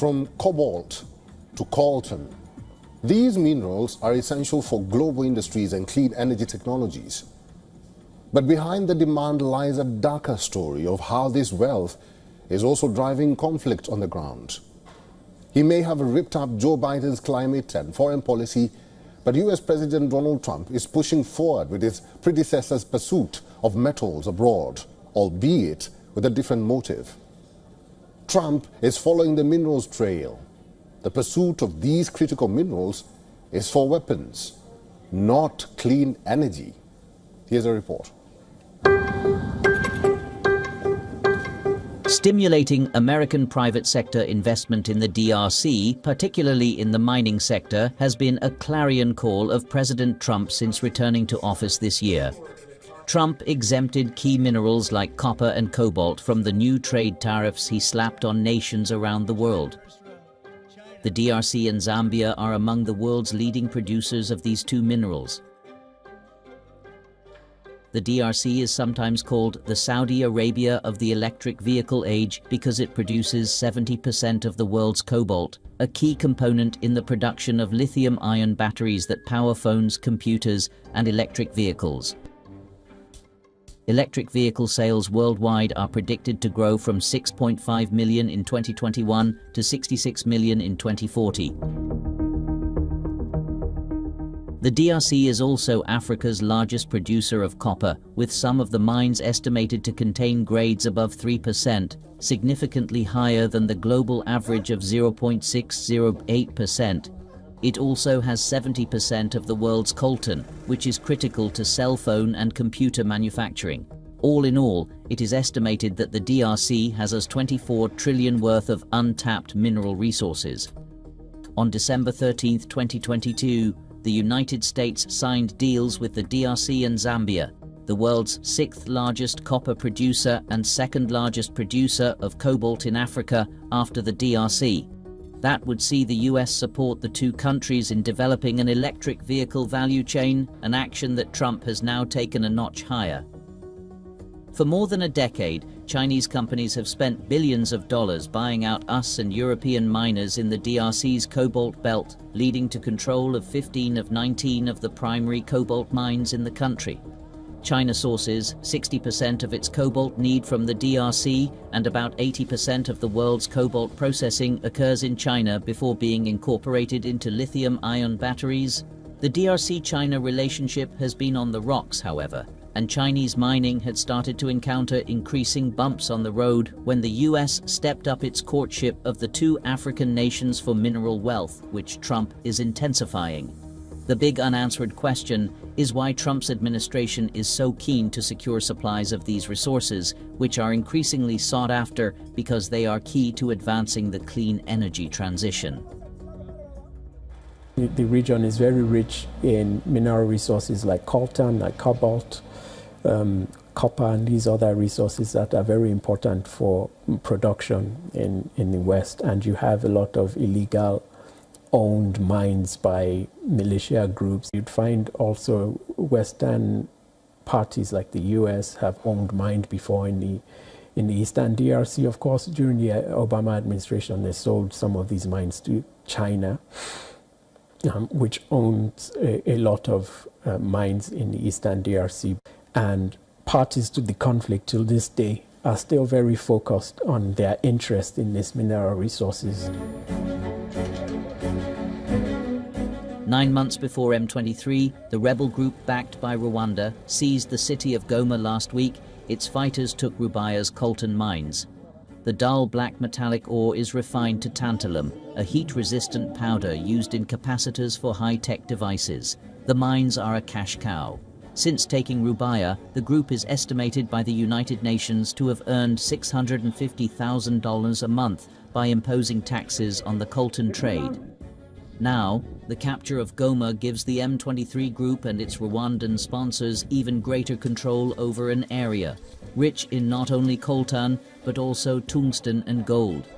From cobalt to coltan, these minerals are essential for global industries and clean energy technologies. But behind the demand lies a darker story of how this wealth is also driving conflict on the ground. He may have ripped up Joe Biden's climate and foreign policy, but US President Donald Trump is pushing forward with his predecessor's pursuit of metals abroad, albeit with a different motive. Trump is following the minerals trail. The pursuit of these critical minerals is for weapons, not clean energy. Here's a report. Stimulating American private sector investment in the DRC, particularly in the mining sector, has been a clarion call of President Trump since returning to office this year. Trump exempted key minerals like copper and cobalt from the new trade tariffs he slapped on nations around the world. The DRC and Zambia are among the world's leading producers of these two minerals. The DRC is sometimes called the Saudi Arabia of the electric vehicle age because it produces 70% of the world's cobalt, a key component in the production of lithium-ion batteries that power phones, computers, and electric vehicles. Electric vehicle sales worldwide are predicted to grow from 6.5 million in 2021 to 66 million in 2040. The DRC is also Africa's largest producer of copper, with some of the mines estimated to contain grades above 3%, significantly higher than the global average of 0.608%. It also has 70% of the world's coltan, which is critical to cell phone and computer manufacturing. All in all, it is estimated that the DRC has as 24 trillion worth of untapped mineral resources. On December 13, 2022, the United States signed deals with the DRC and Zambia, the world's sixth largest copper producer and second largest producer of cobalt in Africa after the DRC. That would see the US support the two countries in developing an electric vehicle value chain, an action that Trump has now taken a notch higher. For more than a decade, Chinese companies have spent billions of dollars buying out US and European miners in the DRC's cobalt belt, leading to control of 15 of 19 of the primary cobalt mines in the country. China sources 60% of its cobalt need from the DRC, and about 80% of the world's cobalt processing occurs in China before being incorporated into lithium-ion batteries. The DRC-China relationship has been on the rocks, however, and Chinese mining had started to encounter increasing bumps on the road when the US stepped up its courtship of the two African nations for mineral wealth, which Trump is intensifying. The big unanswered question is why Trump's administration is so keen to secure supplies of these resources, which are increasingly sought after because they are key to advancing the clean energy transition. The region is very rich in mineral resources like coltan, like cobalt, copper, and these other resources that are very important for production in the West. And you have a lot of illegal owned mines by militia groups. You'd find also Western parties like the US have owned mines before in the Eastern DRC. Of course, during the Obama administration, they sold some of these mines to China, which owns a lot of mines in the Eastern DRC. And parties to the conflict till this day are still very focused on their interest in these mineral resources. 9 months before M23, the rebel group backed by Rwanda seized the city of Goma last week. Its fighters took Rubaya's coltan mines. The dull black metallic ore is refined to tantalum, a heat-resistant powder used in capacitors for high-tech devices. The mines are a cash cow. Since taking Rubaya, the group is estimated by the United Nations to have earned $650,000 a month by imposing taxes on the coltan trade. Now, the capture of Goma gives the M23 group and its Rwandan sponsors even greater control over an area, rich in not only coltan, but also tungsten and gold.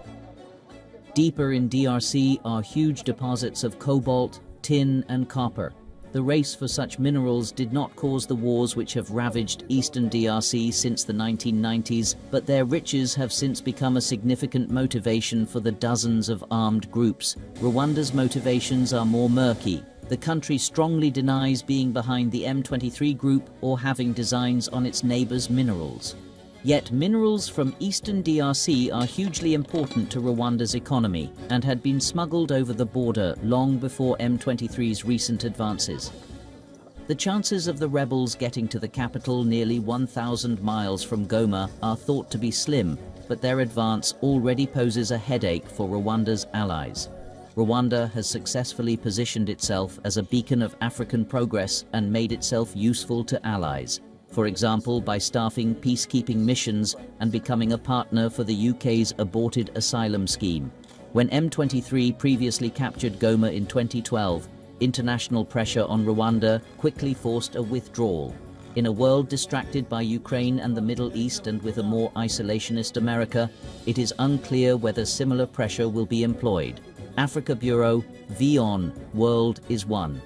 Deeper in DRC are huge deposits of cobalt, tin and copper. The race for such minerals did not cause the wars which have ravaged eastern DRC since the 1990s, but their riches have since become a significant motivation for the dozens of armed groups. Rwanda's motivations are more murky. The country strongly denies being behind the M23 group or having designs on its neighbors' minerals. Yet minerals from eastern DRC are hugely important to Rwanda's economy and had been smuggled over the border long before M23's recent advances. The chances of the rebels getting to the capital nearly 1,000 miles from Goma are thought to be slim, but their advance already poses a headache for Rwanda's allies. Rwanda has successfully positioned itself as a beacon of African progress and made itself useful to allies. For example, by staffing peacekeeping missions and becoming a partner for the UK's aborted asylum scheme. When M23 previously captured Goma in 2012, international pressure on Rwanda quickly forced a withdrawal. In a world distracted by Ukraine and the Middle East and with a more isolationist America, it is unclear whether similar pressure will be employed. Africa Bureau, WION World is one.